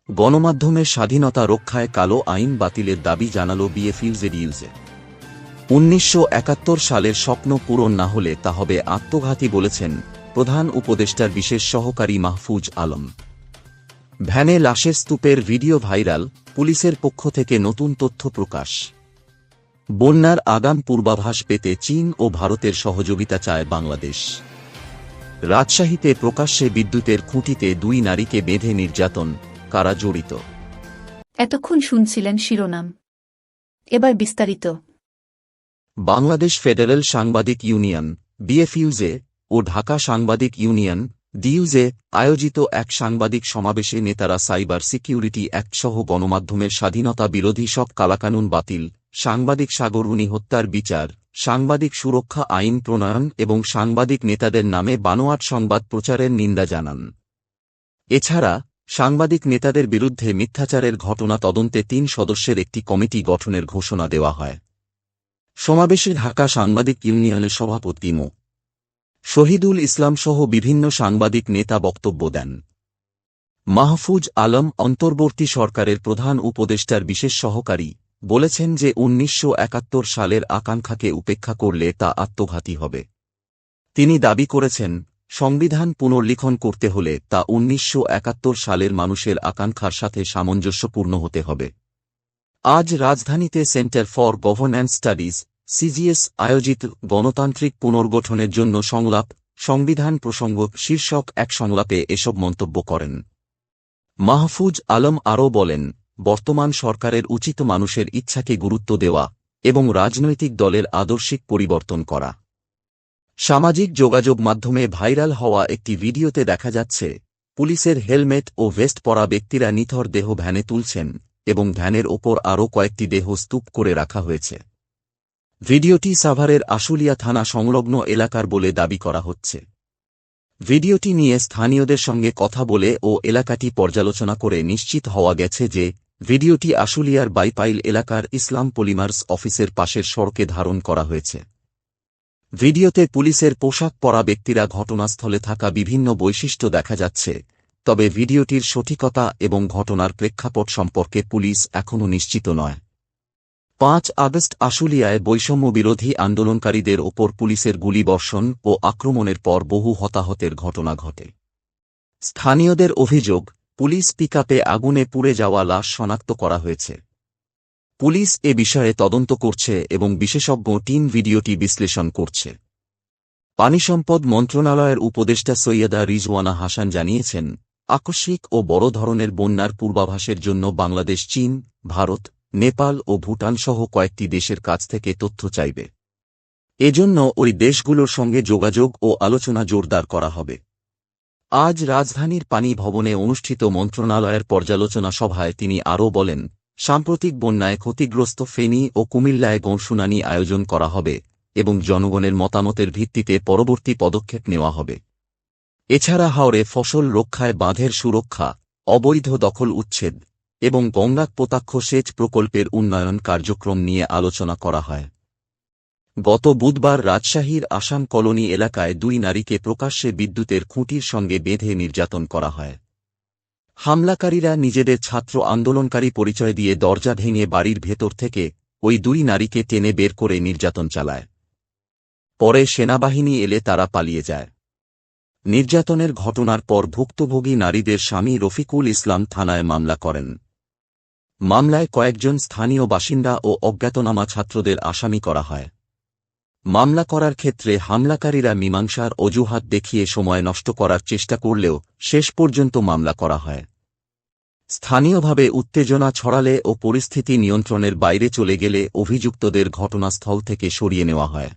গণমাধ্যমের স্বাধীনতা রক্ষায় কালো আইন বাতিলের দাবি জানাল বিএফইউজেডিইউজে। ১৯৭১ সালের স্বপ্ন পূরণ না হলে তা হবে আত্মঘাতী বলেছেন প্রধান উপদেষ্টার বিশেষ সহকারী মাহফুজ আলম। ভ্যানে লাশের স্তূপের ভিডিও ভাইরাল, পুলিশের পক্ষ থেকে নতুন তথ্য প্রকাশ। বন্যার আগাম পূর্বাভাস পেতে চীন ও ভারতের সহযোগিতা চায় বাংলাদেশ। রাজশাহীতে প্রকাশ্যে বিদ্যুতের খুঁটিতে ২ নারীকে বেঁধে নির্যাতন, কারা জড়িত? এতক্ষণ শুনছিলেন শিরোনাম, এবার বিস্তারিত। বাংলাদেশ ফেডারেল সাংবাদিক ইউনিয়ন বিএফইউজে ও ঢাকা সাংবাদিক ইউনিয়ন ডিইউজে আয়োজিত এক সাংবাদিক সমাবেশে নেতারা সাইবার সিকিউরিটি অ্যাক্ট সহ গণমাধ্যমের স্বাধীনতা বিরোধী সব কালাকানুন বাতিল, সাংবাদিক সাগররুনি হত্যার বিচার, সাংবাদিক সুরক্ষা আইন প্রণয়ন এবং সাংবাদিক নেতাদের নামে বানোয়াট সংবাদ প্রচারের নিন্দা জানান। এছাড়া সাংবাদিক নেতাদের বিরুদ্ধে মিথ্যাচারের ঘটনা তদন্তে ৩ সদস্যের একটি কমিটি গঠনের ঘোষণা দেওয়া হয়। সমাবেশে ঢাকা সাংবাদিক ইউনিয়নের সভাপতি মো. শহীদুল ইসলাম সহ বিভিন্ন সাংবাদিক নেতা বক্তব্য দেন। মাহফুজ আলম, অন্তর্বর্তী সরকারের প্রধান উপদেষ্টার বিশেষ সহকারী, বলেছেন যে ১৯৭১ সালের আকাঙ্ক্ষাকে উপেক্ষা করলে তা আত্মঘাতী হবে। তিনি দাবি করেছেন, সংবিধান পুনর্লিখন করতে হলে তা ১৯৭১ সালের মানুষের আকাঙ্ক্ষার সাথে সামঞ্জস্যপূর্ণ হতে হবে। আজ রাজধানীতে centre for governance studies CGS আয়োজিত গণতান্ত্রিক পুনর্গঠনের জন্য সংলাপ, সংবিধান প্রসঙ্গ শীর্ষক এক সংলাপে এসব মন্তব্য করেন। মাহফুজ আলম আরও বলেন, বর্তমান সরকারের উচিত মানুষের ইচ্ছাকে গুরুত্ব দেওয়া এবং রাজনৈতিক দলের আদর্শিক পরিবর্তন করা। সামাজিক যোগাযোগ মাধ্যমে ভাইরাল হওয়া একটি ভিডিওতে দেখা যাচ্ছে, পুলিশের হেলমেট ও ভেস্ট পরা ব্যক্তিরা নিথর দেহ ভ্যানে তুলছেন এবং ভ্যানের ওপর আরও কয়েকটি দেহ স্তূপ করে রাখা হয়েছে। ভিডিওটি সাভারের আশুলিয়া থানা সংলগ্ন এলাকার বলে দাবি করা হচ্ছে। ভিডিওটি নিয়ে স্থানীয়দের সঙ্গে কথা বলে ও এলাকাটি পর্যালোচনা করে নিশ্চিত হওয়া গেছে যে ভিডিওটি আশুলিয়ার বাইপাইল এলাকার ইসলাম পলিমার্স অফিসের পাশের সড়কে ধারণ করা হয়েছে। ভিডিওতে পুলিশের পোশাক পরা ব্যক্তিরা ঘটনাস্থলে থাকা বিভিন্ন বৈশিষ্ট্য দেখা যাচ্ছে, তবে ভিডিওটির সঠিকতা এবং ঘটনার প্রেক্ষাপট সম্পর্কে পুলিশ এখনও নিশ্চিত নয়। ৫ আগস্ট আশুলিয়ায় বৈষম্য বিরোধী আন্দোলনকারীদের ওপর পুলিশের গুলিবর্ষণ ও আক্রমণের পর বহু হতাহতের ঘটনা ঘটে। স্থানীয়দের অভিযোগ, পুলিশ পিকআপে আগুনে পুড়ে যাওয়া লাশ শনাক্ত করা হয়েছে। পুলিশ এ বিষয়ে তদন্ত করছে এবং বিশেষজ্ঞ টিম ভিডিওটি বিশ্লেষণ করছে। পানিসম্পদ মন্ত্রণালয়ের উপদেষ্টা সৈয়দা রিজওয়ানা হাসান জানিয়েছেন, আকস্মিক ও বড় ধরনের বন্যার পূর্বাভাসের জন্য বাংলাদেশ চীন, ভারত, নেপাল ও ভুটান সহ কয়েকটি দেশের কাছ থেকে তথ্য চাইবে। এজন্য ওই দেশগুলোর সঙ্গে যোগাযোগ ও আলোচনা জোরদার করা হবে। আজ রাজধানীর পানি ভবনে অনুষ্ঠিত মন্ত্রণালয়ের পর্যালোচনা সভায় তিনি আরও বলেন, সাম্প্রতিক বন্যায় ক্ষতিগ্রস্ত ফেনী ও কুমিল্লায় গণশুনানি আয়োজন করা হবে এবং জনগণের মতামতের ভিত্তিতে পরবর্তী পদক্ষেপ নেওয়া হবে। এছাড়া হাওরে ফসল রক্ষায় বাঁধের সুরক্ষা, অবৈধ দখল উচ্ছেদ এবং গঙ্গা কপোতাক্ষ সেচ প্রকল্পের উন্নয়ন কার্যক্রম নিয়ে আলোচনা করা হয়। গত বুধবার রাজশাহীর আসাম কলোনি এলাকায় ২ নারীকে প্রকাশ্যে বিদ্যুতের খুঁটির সঙ্গে বেঁধে নির্যাতন করা হয়। হামলাকারীরা নিজেদের ছাত্র আন্দোলনকারী পরিচয় দিয়ে দরজা ভেঙে বাড়ির ভেতর থেকে ওই ২ নারীকে টেনে বের করে নির্যাতন চালায়। পরে সেনাবাহিনী এলে তারা পালিয়ে যায়। নির্যাতনের ঘটনার পর ভুক্তভোগী নারীদের স্বামী রফিকুল ইসলাম থানায় মামলা করেন। মামলায় কয়েকজন স্থানীয় বাসিন্দা ও অজ্ঞাতনামা ছাত্রদের আসামি করা হয়। মামলা করার ক্ষেত্রে হামলাকারীরা মীমাংসার অজুহাত দেখিয়ে সময় নষ্ট করার চেষ্টা করলেও শেষ পর্যন্ত মামলা করা হয়। স্থানীয়ভাবে উত্তেজনা ছড়ালে ও পরিস্থিতি নিয়ন্ত্রণের বাইরে চলে গেলে অভিযুক্তদের ঘটনাস্থল থেকে সরিয়ে নেওয়া হয়।